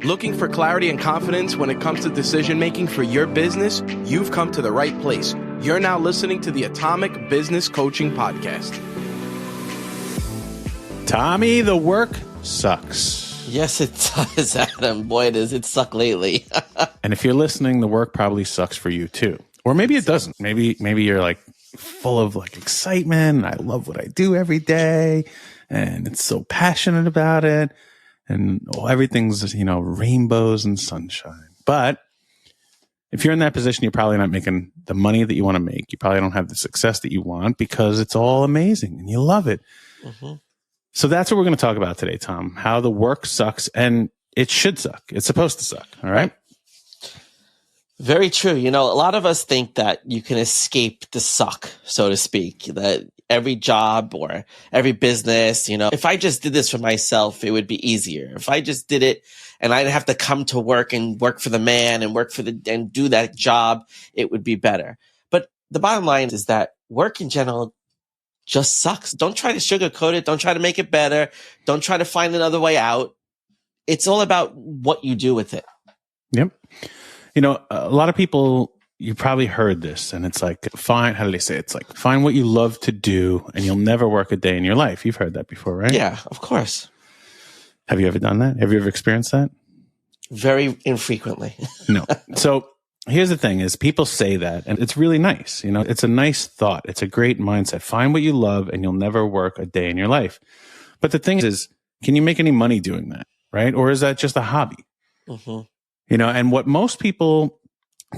Looking for clarity and confidence when it comes to decision making for your business? You've come to the right place. You're now listening to the Atomic Business Coaching Podcast. Tommy, the work sucks. Yes, it does, Adam. Boy, it sucked lately. And if you're listening, the work probably sucks for you too. Or maybe it doesn't. Maybe you're like full of like excitement. I love what I do every day. And it's so passionate about it. And everything's, rainbows and sunshine. But if you're in that position, you're probably not making the money that you want to make. You probably don't have the success that you want because it's all amazing and you love it. Mm-hmm. So that's what we're going to talk about today, Tom. How the work sucks, and it should suck. It's supposed to suck. All right. Very true. A lot of us think that you can escape the suck, so to speak, that every job or every business, if I just did this for myself, it would be easier. If I just did it and I didn't have to come to work and work for the man and do that job, it would be better. But the bottom line is that work in general just sucks. Don't try to sugarcoat it. Don't try to make it better. Don't try to find another way out. It's all about what you do with it. Yep. A lot of people, you probably heard this, and it's like, how do they say it? It's like, find what you love to do and you'll never work a day in your life. You've heard that before, right? Yeah, of course. Have you ever done that? Have you ever experienced that? Very infrequently. No. So here's the thing is people say that, and it's really nice. It's a nice thought. It's a great mindset. Find what you love and you'll never work a day in your life. But the thing is, can you make any money doing that? Right? Or is that just a hobby? Mm-hmm. And what most people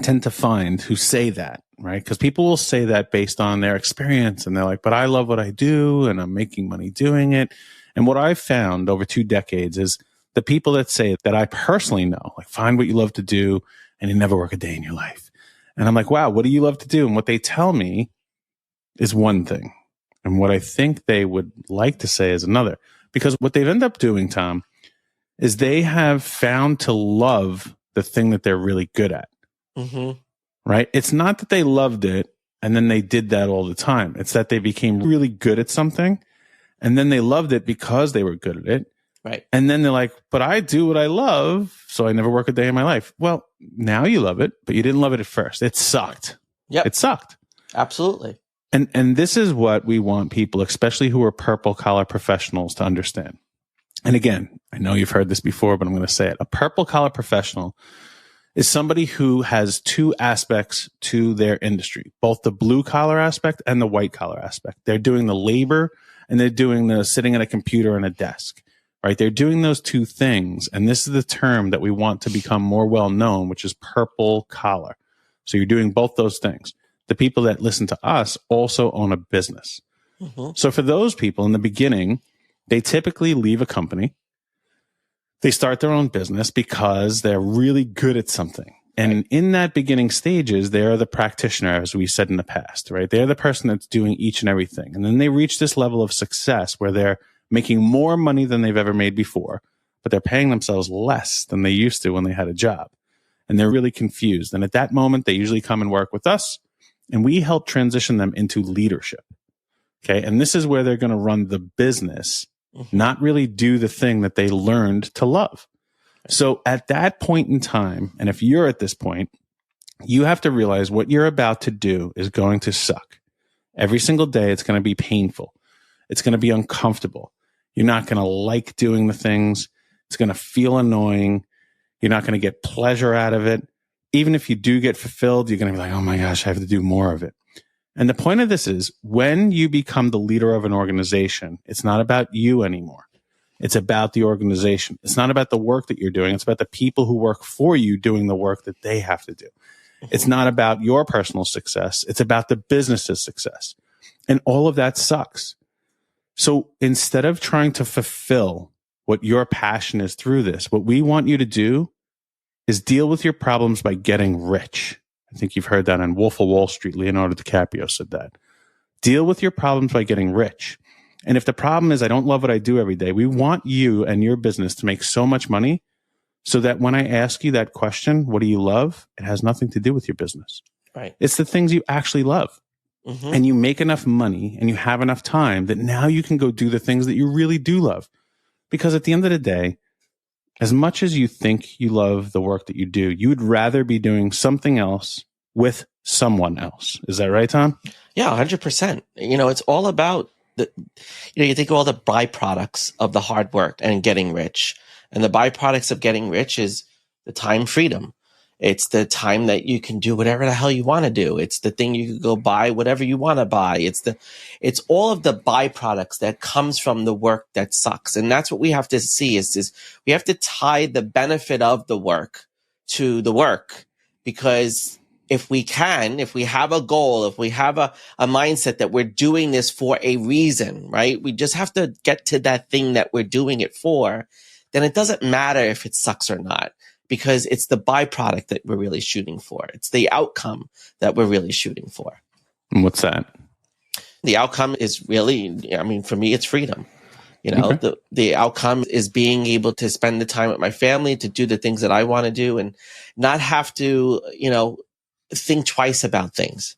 tend to find who say that, right? Because people will say that based on their experience, and they're like, but I love what I do and I'm making money doing it. And what I've found over 2 decades is the people that say that I personally know, like, find what you love to do and you never work a day in your life. And I'm like, wow, what do you love to do? And what they tell me is one thing. And what I think they would like to say is another. Because what they've ended up doing, Tom, is they have found to love the thing that they're really good at. Mm-hmm. Right? It's not that they loved it and then they did that all the time. It's that they became really good at something and then they loved it because they were good at it. Right. And then they're like, but I do what I love, so I never work a day in my life. Well, now you love it, but you didn't love it at first. It sucked. Yep. It sucked. Absolutely. And this is what we want people, especially who are purple collar professionals, to understand. And again, I know you've heard this before, but I'm going to say it. A purple collar professional is somebody who has 2 aspects to their industry, both the blue collar aspect and the white collar aspect. They're doing the labor and they're doing the sitting at a computer and a desk, right? They're doing those 2 things. And this is the term that we want to become more well known, which is purple collar. So you're doing both those things. The people that listen to us also own a business. Mm-hmm. So for those people in the beginning, they typically leave a company. They start their own business because they're really good at something. And in that beginning stages, they're the practitioner, as we said in the past, right? They're the person that's doing each and everything. And then they reach this level of success where they're making more money than they've ever made before, but they're paying themselves less than they used to when they had a job. And they're really confused. And at that moment, they usually come and work with us, and we help transition them into leadership. Okay. And this is where they're going to run the business, not really do the thing that they learned to love. So at that point in time, and if you're at this point, you have to realize what you're about to do is going to suck. Every single day, it's going to be painful. It's going to be uncomfortable. You're not going to like doing the things. It's going to feel annoying. You're not going to get pleasure out of it. Even if you do get fulfilled, you're going to be like, oh my gosh, I have to do more of it. And the point of this is when you become the leader of an organization, it's not about you anymore. It's about the organization. It's not about the work that you're doing. It's about the people who work for you doing the work that they have to do. It's not about your personal success. It's about the business's success. And all of that sucks. So instead of trying to fulfill what your passion is through this, what we want you to do is deal with your problems by getting rich. I think you've heard that on Wolf of Wall Street. Leonardo DiCaprio said that. Deal with your problems by getting rich. And if the problem is I don't love what I do every day, we want you and your business to make so much money so that when I ask you that question, what do you love? It has nothing to do with your business. Right. It's the things you actually love. Mm-hmm. And you make enough money and you have enough time that now you can go do the things that you really do love. Because at the end of the day, as much as you think you love the work that you do, you would rather be doing something else with someone else. Is that right, Tom? Yeah, 100%. It's all about you think of all the byproducts of the hard work and getting rich. And the byproducts of getting rich is the time freedom. It's the time that you can do whatever the hell you want to do. It's the thing you can go buy whatever you want to buy. It's all of the byproducts that comes from the work that sucks. And that's what we have to see is we have to tie the benefit of the work to the work, because if we have a goal, if we have a mindset that we're doing this for a reason, right? We just have to get to that thing that we're doing it for. Then it doesn't matter if it sucks or not, because it's the byproduct that we're really shooting for. It's the outcome that we're really shooting for. And what's that? The outcome is really, for me, it's freedom. Okay. The outcome is being able to spend the time with my family, to do the things that I want to do, and not have to, think twice about things.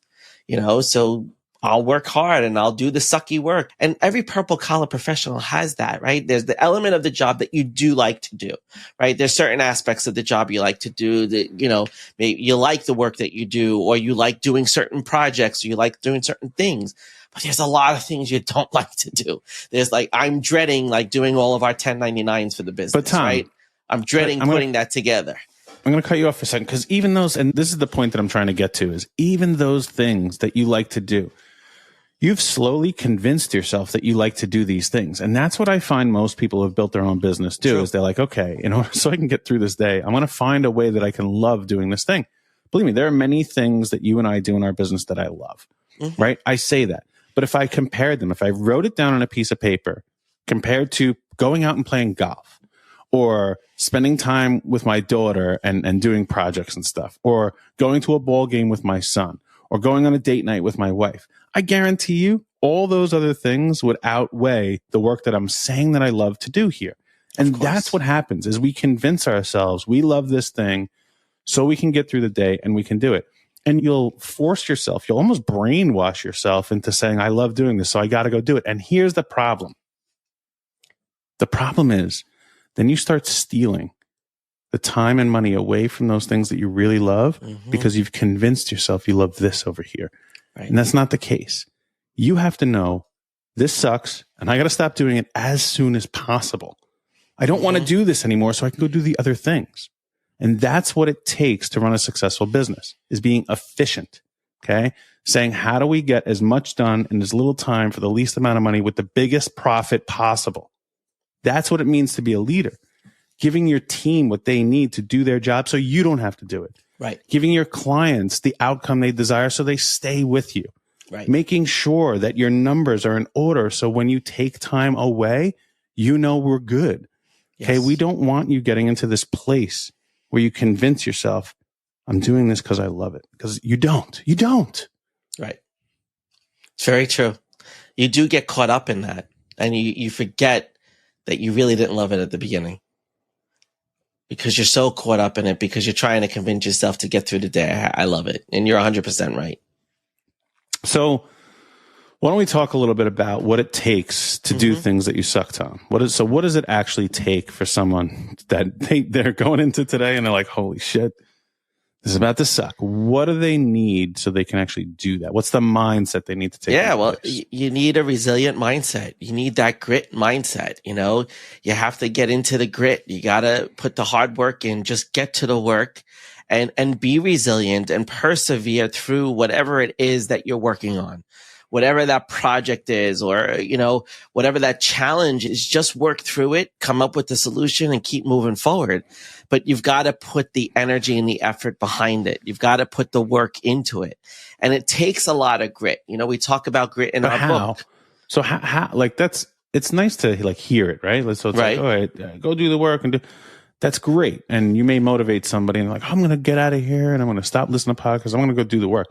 So I'll work hard and I'll do the sucky work. And every purple collar professional has that, right? There's the element of the job that you do like to do, right? There's certain aspects of the job you like to do that, maybe you like the work that you do, or you like doing certain projects, or you like doing certain things. But there's a lot of things you don't like to do. There's I'm dreading doing all of our 1099s for the business, but Tom, right? I'm dreading putting that together. I'm going to cut you off for a second, because even those, and this is the point that I'm trying to get to, is even those things that you like to do, you've slowly convinced yourself that you like to do these things. And that's what I find most people who have built their own business do. True. Is they're like, okay, so I can get through this day, I'm going to find a way that I can love doing this thing. Believe me, there are many things that you and I do in our business that I love, right? I say that. But if I compared them, if I wrote it down on a piece of paper compared to going out and playing golf, or spending time with my daughter and doing projects and stuff, or going to a ball game with my son, or going on a date night with my wife, I guarantee you all those other things would outweigh the work that I'm saying that I love to do here. And that's what happens is we convince ourselves we love this thing so we can get through the day and we can do it. And you'll force yourself, you'll almost brainwash yourself into saying, I love doing this, so I got to go do it. And here's the problem. The problem is, then you start stealing the time and money away from those things that you really love, because you've convinced yourself you love this over here. Right. And that's not the case. You have to know this sucks and I got to stop doing it as soon as possible. I don't want to do this anymore, so I can go do the other things. And that's what it takes to run a successful business, is being efficient. Okay. Saying, how do we get as much done in as little time for the least amount of money with the biggest profit possible? That's what it means to be a leader. Giving your team what they need to do their job so you don't have to do it. Right. Giving your clients the outcome they desire so they stay with you. Right. Making sure that your numbers are in order so when you take time away, we're good. Yes. Okay. We don't want you getting into this place where you convince yourself, I'm doing this because I love it. Because you don't. You don't. Right. It's very true. You do get caught up in that, and you forget that you really didn't love it at the beginning, because you're so caught up in it, because you're trying to convince yourself to get through the day. I love it. And you're 100% right. So why don't we talk a little bit about what it takes to do things that you suck, Tom? What does it actually take for someone that they're going into today and they're like, holy shit, this is about to suck. What do they need so they can actually do that? What's the mindset they need to take? Yeah, well, you need a resilient mindset. You need that grit mindset. You have to get into the grit. You got to put the hard work in, just get to the work and be resilient and persevere through whatever it is that you're working on. Whatever that project is, or, whatever that challenge is, just work through it, come up with the solution and keep moving forward. But you've got to put the energy and the effort behind it. You've got to put the work into it. And it takes a lot of grit. We talk about grit in our book. So how it's nice to hear it, right? So it's right. All right, go do the work and do. That's great. And you may motivate somebody and I'm going to get out of here and I'm going to stop listening to podcasts. I'm going to go do the work.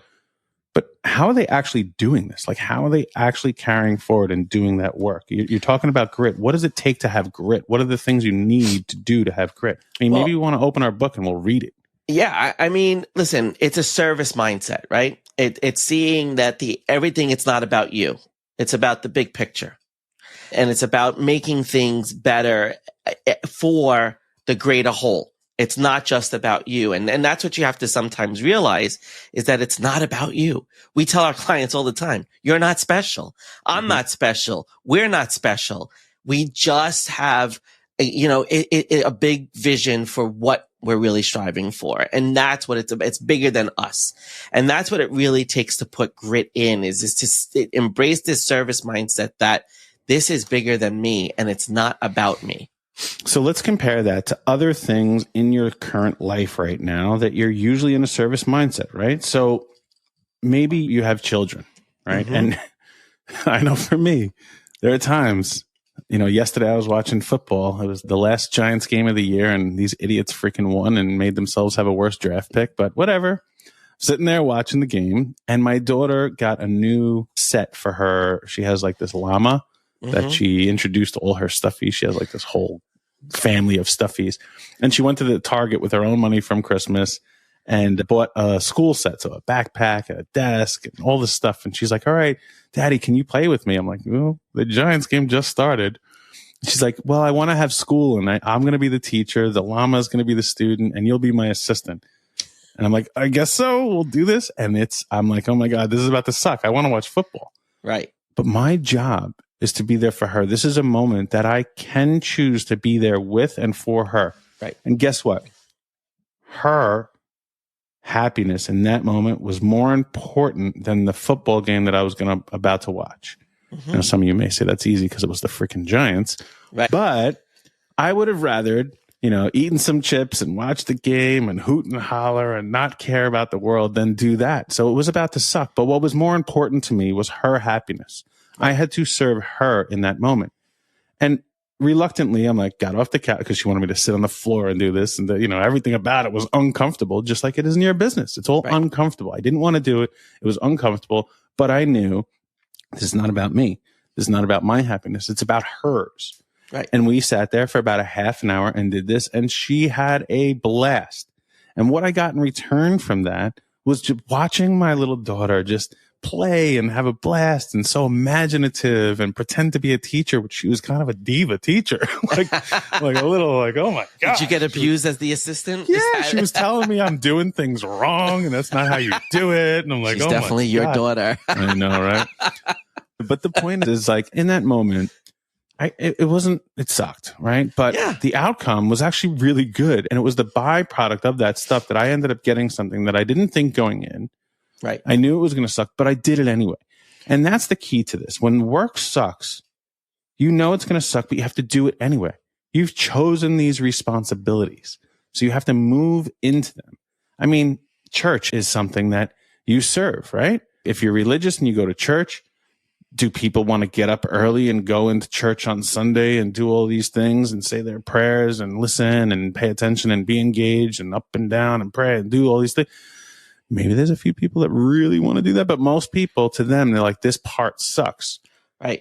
But how are they actually doing this? How are they actually carrying forward and doing that work? You're talking about grit. What does it take to have grit? What are the things you need to do to have grit? Maybe you want to open our book and we'll read it. Yeah. Listen, it's a service mindset, right? It's seeing that everything, it's not about you. It's about the big picture. And it's about making things better for the greater whole. It's not just about you. And that's what you have to sometimes realize, is that it's not about you. We tell our clients all the time, you're not special. I'm not special. We're not special. We just have, a big vision for what we're really striving for. And that's what it's bigger than us. And that's what it really takes to put grit in, is to embrace this service mindset that this is bigger than me and it's not about me. So let's compare that to other things in your current life right now that you're usually in a service mindset, right? So maybe you have children, right? And I know for me, there are times, yesterday I was watching football. It was the last Giants game of the year, and these idiots freaking won and made themselves have a worse draft pick, but whatever. Sitting there watching the game, and my daughter got a new set for her. She has like this llama that she introduced to all her stuffies. She has like this whole family of stuffies. And she went to the Target with her own money from Christmas and bought a school set. So a backpack, a desk, and all this stuff. And she's like, all right, Daddy, can you play with me? I'm like, well, the Giants game just started. She's like, well, I want to have school, and I'm going to be the teacher. The llama is going to be the student, and you'll be my assistant. And I'm like, I guess so. We'll do this. And I'm like, oh my God, this is about to suck. I want to watch football. Right. But my job is to be there for her. This is a moment that I can choose to be there with and for her. Right. And guess what? Her happiness in that moment was more important than the football game that I was about to watch. Now, some of you may say that's easy because it was the freaking Giants. Right. But I would have rathered, eaten some chips and watch the game and hoot and holler and not care about the world than do that. So it was about to suck. But what was more important to me was her happiness. I had to serve her in that moment. And reluctantly, I'm like, got off the couch because she wanted me to sit on the floor and do this. And, everything about it was uncomfortable, just like it is in your business. It's all uncomfortable. I didn't want to do it. It was uncomfortable. But I knew this is not about me. This is not about my happiness. It's about hers. Right. And we sat there for about a half an hour and did this. And she had a blast. And what I got in return from that was just watching my little daughter just play and have a blast and so imaginative and pretend to be a teacher, which she was kind of a diva teacher, like a little like, oh my God. Did you get abused as the assistant? Yeah. She was telling me I'm doing things wrong and that's not how you do it. And I'm like, she's oh definitely my your God. daughter. I know, right? But the point is, like, in that moment, it sucked, right? But the outcome was actually really good. And it was the byproduct of that stuff that I ended up getting something that I didn't think going in. Right. I knew it was going to suck, but I did it anyway. And that's the key to this. When work sucks, it's going to suck, but you have to do it anyway. You've chosen these responsibilities. So you have to move into them. I mean, church is something that you serve, right? If you're religious and you go to church, do people want to get up early and go into church on Sunday and do all these things and say their prayers and listen and pay attention and be engaged and up and down and pray and do all these things? Maybe there's a few people that really want to do that, but most people, to them, they're like, this part sucks.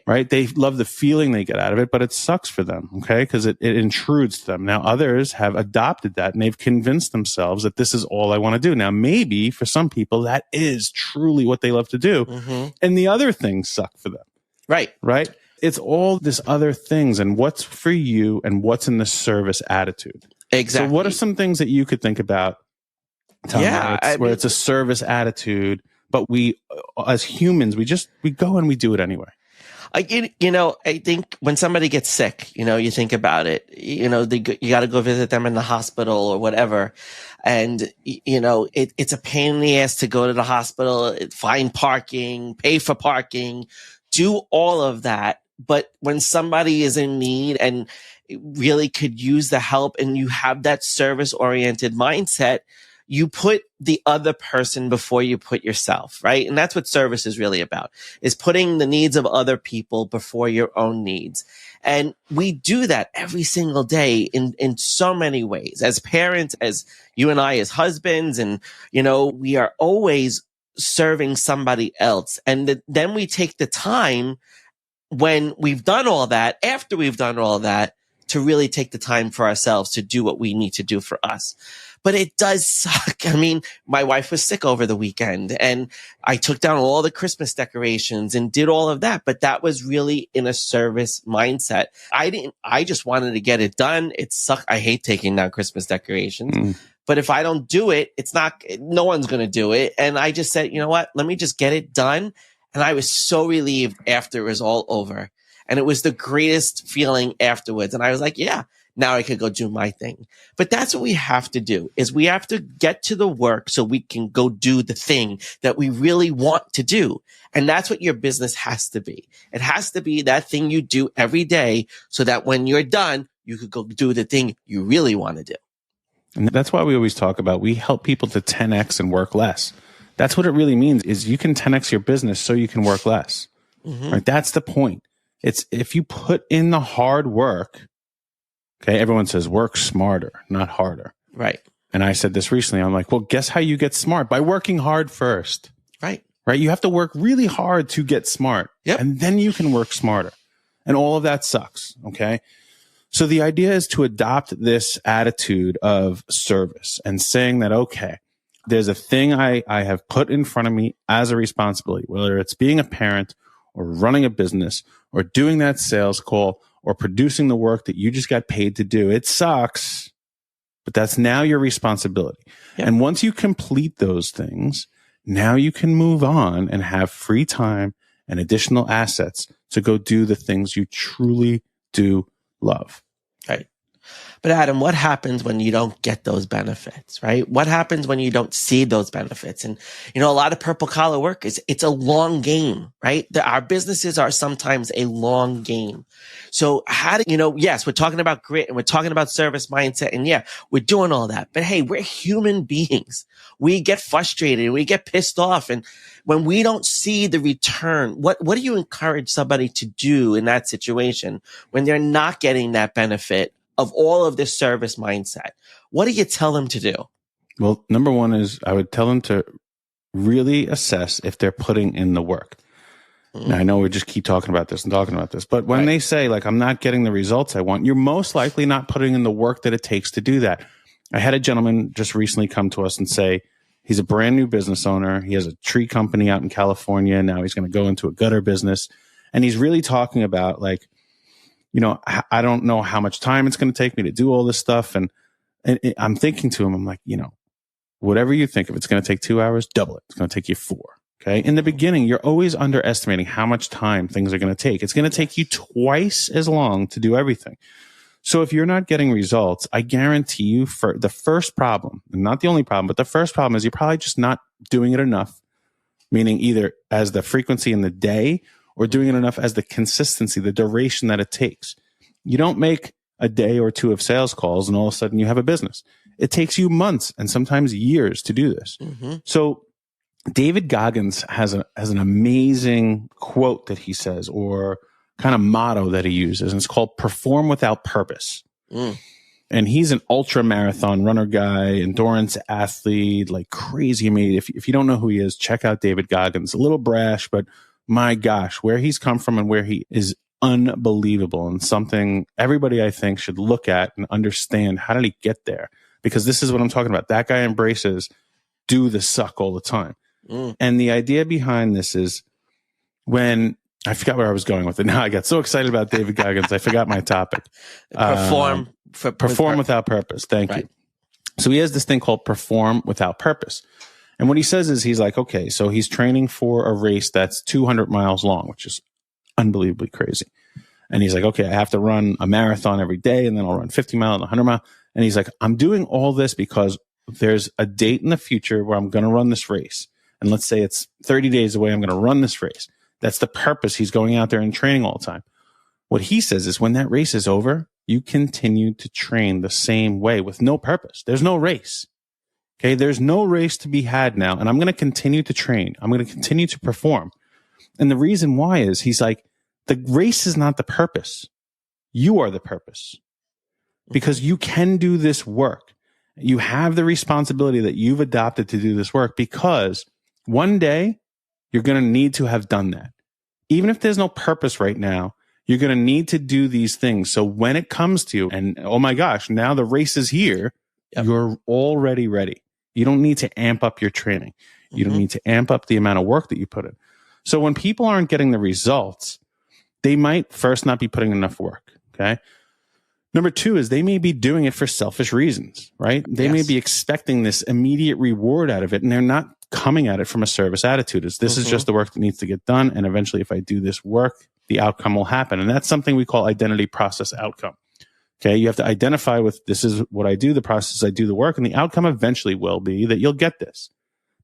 Right. They love the feeling they get out of it, but it sucks for them. Okay. Because it intrudes them. Now others have adopted that and they've convinced themselves that this is all I want to do. Now, maybe for some people that is truly what they love to do. And the other things suck for them. Right. It's all this other things and what's for you and what's in the service attitude. Exactly. So what are some things that you could think about, Tom, where it's a service attitude, but we, as humans, we go and we do it anyway. I think when somebody gets sick, you think about it, you got to go visit them in the hospital or whatever. And, it's a pain in the ass to go to the hospital, find parking, pay for parking, do all of that. But when somebody is in need and really could use the help and you have that service oriented mindset, you put the other person before you put yourself, right? And that's what service is really about, is putting the needs of other people before your own needs. And we do that every single day in so many ways. As parents, as you and I, as husbands, and, we are always serving somebody else. And then we take the time when we've done all that, after we've done all that, to really take the time for ourselves to do what we need to do for us. But it does suck. I mean, my wife was sick over the weekend and I took down all the Christmas decorations and did all of that. But that was really in a service mindset. I just wanted to get it done. It sucked. I hate taking down Christmas decorations. But if I don't do it, no one's going to do it. And I just said, you know what? Let me just get it done. And I was so relieved after it was all over. And it was the greatest feeling afterwards. And I was like, yeah, now I could go do my thing. But that's what we have to do, is we have to get to the work so we can go do the thing that we really want to do. And that's what your business has to be. It has to be that thing you do every day so that when you're done, you could go do the thing you really want to do. And that's why we always talk about, we help people to 10X and work less. That's what it really means, is you can 10X your business so you can work less. Right? That's the point. It's if you put in the hard work. Okay, everyone says work smarter, not harder. Right. And I said this recently. I'm like, well, guess how you get smart? By working hard first. Right. Right? You have to work really hard to get smart. Yep. And then you can work smarter. And all of that sucks. Okay. So the idea is to adopt this attitude of service and saying that, okay, there's a thing I have put in front of me as a responsibility, whether it's being a parent or running a business or doing that sales call or producing the work that you just got paid to do. It sucks, but that's now your responsibility. Yep. And once you complete those things, now you can move on and have free time and additional assets to go do the things you truly do love. Right. But Adam, what happens when you don't get those benefits, right? What happens when you don't see those benefits? And, a lot of purple collar work it's a long game, right? Our businesses are sometimes a long game. So yes, we're talking about grit and we're talking about service mindset. And yeah, we're doing all that. But hey, we're human beings. We get frustrated. We get pissed off. And when we don't see the return, what do you encourage somebody to do in that situation when they're not getting that benefit of all of this service mindset? What do you tell them to do? Well, number one is I would tell them to really assess if they're putting in the work. Now, I know we just keep talking about this, but when they say, like, I'm not getting the results I want, you're most likely not putting in the work that it takes to do that. I had a gentleman just recently come to us and say he's a brand new business owner. He has a tree company out in California. Now he's going to go into a gutter business. And he's really talking about, like, I don't know how much time it's going to take me to do all this stuff. And I'm thinking to him, I'm like, whatever you think, if it's going to take 2 hours, double it. It's going to take you 4. Okay. In the beginning, you're always underestimating how much time things are going to take. It's going to take you twice as long to do everything. So if you're not getting results, I guarantee you, for the first problem, and not the only problem, but the first problem is you're probably just not doing it enough, meaning either as the frequency in the day or doing it enough as the consistency, the duration that it takes. You don't make a day or two of sales calls and all of a sudden you have a business. It takes you months and sometimes years to do this. So David Goggins has an amazing quote that he says, or kind of motto that he uses, and it's called perform without purpose. And he's an ultra marathon runner guy, endurance athlete, like crazy. I mean, if you don't know who he is, check out David Goggins. A little brash, but my gosh, where he's come from and where he is unbelievable, and something everybody, I think, should look at and understand. How did he get there? Because this is what I'm talking about. That guy embraces do the suck all the time. And the idea behind this is, when I forgot where I was going with it. Now I got so excited about David Goggins, I forgot my topic. Perform without purpose. Thank you. So he has this thing called perform without purpose. And what he says is, he's like, okay, so he's training for a race that's 200 miles long, which is unbelievably crazy. And he's like, okay, I have to run a marathon every day, and then I'll run 50 miles and 100 miles. And he's like, I'm doing all this because there's a date in the future where I'm going to run this race. And let's say it's 30 days away, I'm going to run this race. That's the purpose. He's going out there and training all the time. What he says is, when that race is over, you continue to train the same way with no purpose. There's no race. Okay. There's no race to be had now. And I'm going to continue to train. I'm going to continue to perform. And the reason why is, he's like, the race is not the purpose. You are the purpose, because you can do this work. You have the responsibility that you've adopted to do this work, because one day you're going to need to have done that. Even if there's no purpose right now, You're going to need to do these things. So when it comes to you, and oh my gosh, now the race is here, you're already ready. You don't need to amp up your training. You don't need to amp up the amount of work that you put in. So when people aren't getting the results, they might first not be putting enough work. Okay. Number two is they may be doing it for selfish reasons, right? They may be expecting this immediate reward out of it, and they're not coming at it from a service attitude. This is just the work that needs to get done. And eventually, if I do this work, the outcome will happen. And that's something we call identity process outcome. Okay. You have to identify with, this is what I do, the process I do the work, and the outcome eventually will be that you'll get this.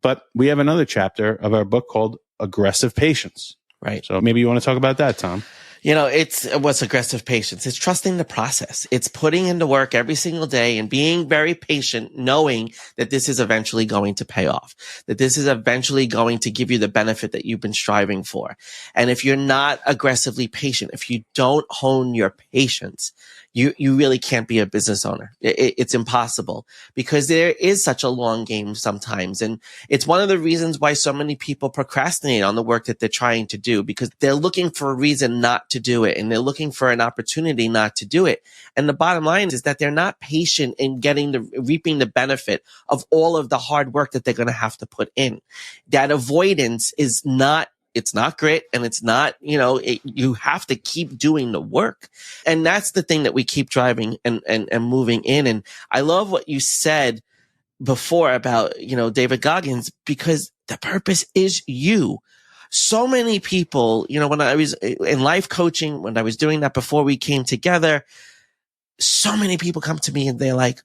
But we have another chapter of our book called Aggressive Patience. Right. So maybe you want to talk about that, Tom. You know, it's what's aggressive patience. It's trusting the process. It's putting into work every single day and being very patient, knowing that this is eventually going to pay off, that this is eventually going to give you the benefit that you've been striving for. And if you're not aggressively patient, if you don't hone your patience, you really can't be a business owner. It's impossible because there is such a long game sometimes. And it's one of the reasons why so many people procrastinate on the work that they're trying to do, because they're looking for a reason not to do it. And they're looking for an opportunity not to do it. And the bottom line is that they're not patient in reaping the benefit of all of the hard work that they're going to have to put in. That avoidance is not, it's not grit, and it's not, you have to keep doing the work. And that's the thing that we keep driving and moving in. And I love what you said before about, David Goggins, because the purpose is you. So many people, when I was in life coaching, when I was doing that before we came together, so many people come to me and they're like,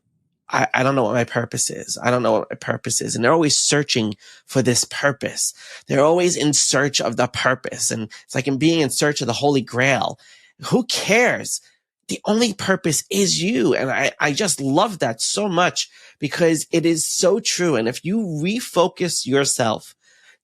I don't know what my purpose is. I don't know what my purpose is. And they're always searching for this purpose. They're always in search of the purpose. And it's like in being in search of the Holy Grail. Who cares? The only purpose is you. And I just love that so much because it is so true. And if you refocus yourself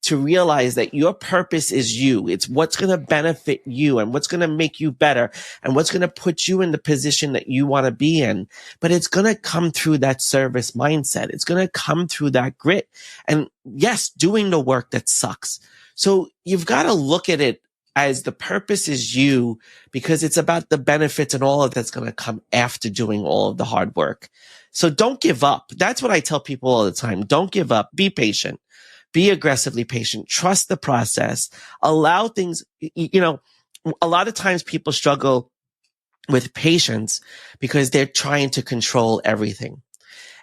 to realize that your purpose is you, it's what's going to benefit you and what's going to make you better and what's going to put you in the position that you want to be in. But it's going to come through that service mindset. It's going to come through that grit. And yes, doing the work that sucks. So you've got to look at it as the purpose is you, because it's about the benefits and all of that's going to come after doing all of the hard work. So don't give up. That's what I tell people all the time. Don't give up. Be patient. Be aggressively patient. Trust the process. Allow things, a lot of times people struggle with patience because they're trying to control everything.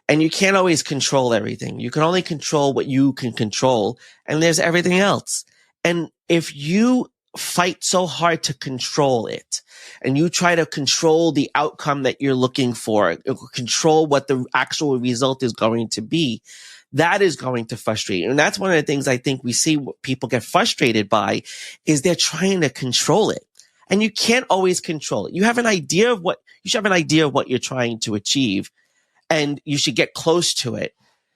And you can't always control everything. You can only control what you can control, and there's everything else. And if you fight so hard to control it, and you try to control the outcome that you're looking for, control what the actual result is going to be, that is going to frustrate you. And that's one of the things I think we see people get frustrated by is they're trying to control it. And you can't always control it. You should have an idea of what you're trying to achieve, and you should get close to it.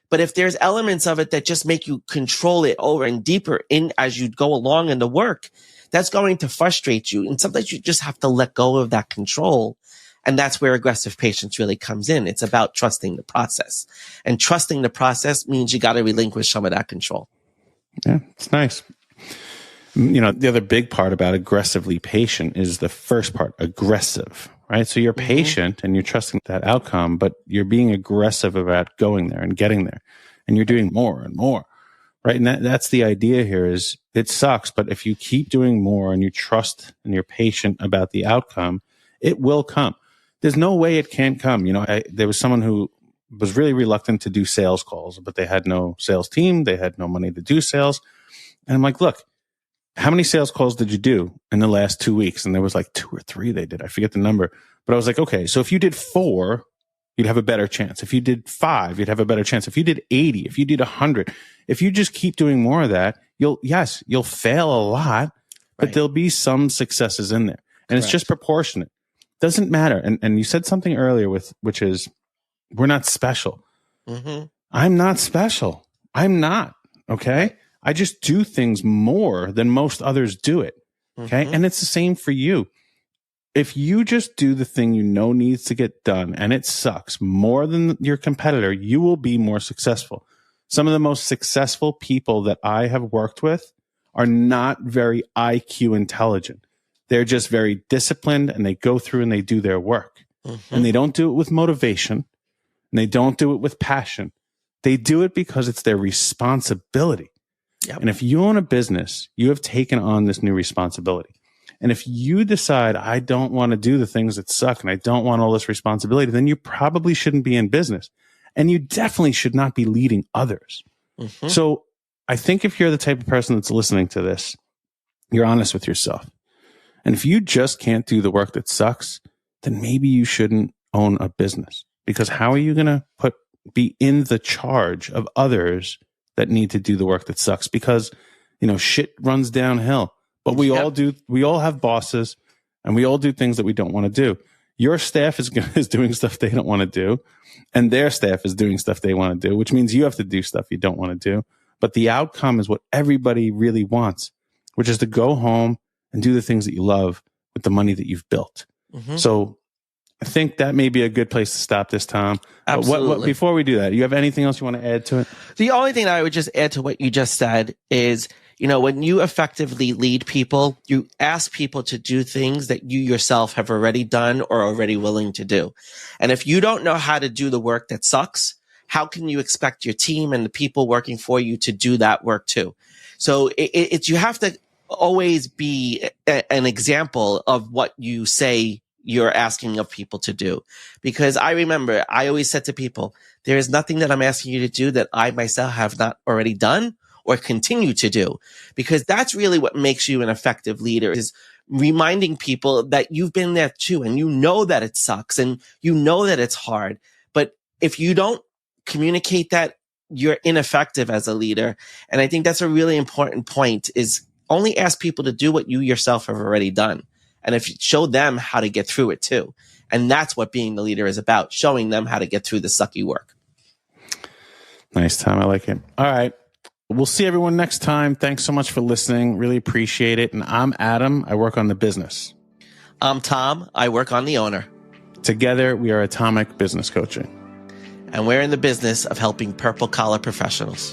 But if there's elements of it that just make you control it over and deeper in as you go along in the work, that's going to frustrate you. And sometimes you just have to let go of that control. And that's where aggressive patience really comes in. It's about trusting the process. And trusting the process means you got to relinquish some of that control. Yeah, it's nice. The other big part about aggressively patient is the first part, aggressive, right? So you're patient and you're trusting that outcome, but you're being aggressive about going there and getting there. And you're doing more and more, right? And that's the idea here is it sucks, but if you keep doing more and you trust and you're patient about the outcome, it will come. There's no way it can't come. There was someone who was really reluctant to do sales calls, but they had no sales team. They had no money to do sales. And I'm like, look, how many sales calls did you do in the last 2 weeks? And there was like 2 or 3 they did. I forget the number. But I was like, okay, so if you did 4, you'd have a better chance. If you did 5, you'd have a better chance. If you did 80, if you did 100, if you just keep doing more of that, you'll fail a lot, but there'll be some successes in there. And it's just proportionate. Doesn't matter. And you said something earlier which is we're not special. Mm-hmm. I'm not special. I'm not. Okay. I just do things more than most others do it. Okay. Mm-hmm. And it's the same for you. If you just do the thing needs to get done and it sucks more than your competitor, you will be more successful. Some of the most successful people that I have worked with are not very IQ intelligent. They're just very disciplined, and they go through and they do their work. And they don't do it with motivation, and they don't do it with passion. They do it because it's their responsibility. Yep. And if you own a business, you have taken on this new responsibility. And if you decide, I don't want to do the things that suck and I don't want all this responsibility, then you probably shouldn't be in business. And you definitely should not be leading others. So I think if you're the type of person that's listening to this, you're honest with yourself. And if you just can't do the work that sucks, then maybe you shouldn't own a business. Because how are you going to be in the charge of others that need to do the work that sucks? Because, shit runs downhill. But we all do. We all have bosses, and we all do things that we don't want to do. Your staff is doing stuff they don't want to do, and their staff is doing stuff they want to do, which means you have to do stuff you don't want to do. But the outcome is what everybody really wants, which is to go home and do the things that you love with the money that you've built. So I think that may be a good place to stop this, Tom. Absolutely. Before we do that, you have anything else you want to add to it? The only thing that I would just add to what you just said is, when you effectively lead people, you ask people to do things that you yourself have already done or already willing to do. And if you don't know how to do the work that sucks, how can you expect your team and the people working for you to do that work too? So you have to always be an example of what you say you're asking of people to do. Because I remember I always said to people, there is nothing that I'm asking you to do that I myself have not already done or continue to do. Because that's really what makes you an effective leader, is reminding people that you've been there too, and you know that it sucks and you know that it's hard. But if you don't communicate that, you're ineffective as a leader. And I think that's a really important point, is only ask people to do what you yourself have already done. And if you show them how to get through it too. And that's what being the leader is about, showing them how to get through the sucky work. Nice, Tom. I like it. All right. We'll see everyone next time. Thanks so much for listening. Really appreciate it. And I'm Adam. I work on the business. I'm Tom. I work on the owner. Together, we are Atomic Business Coaching. And we're in the business of helping purple collar professionals.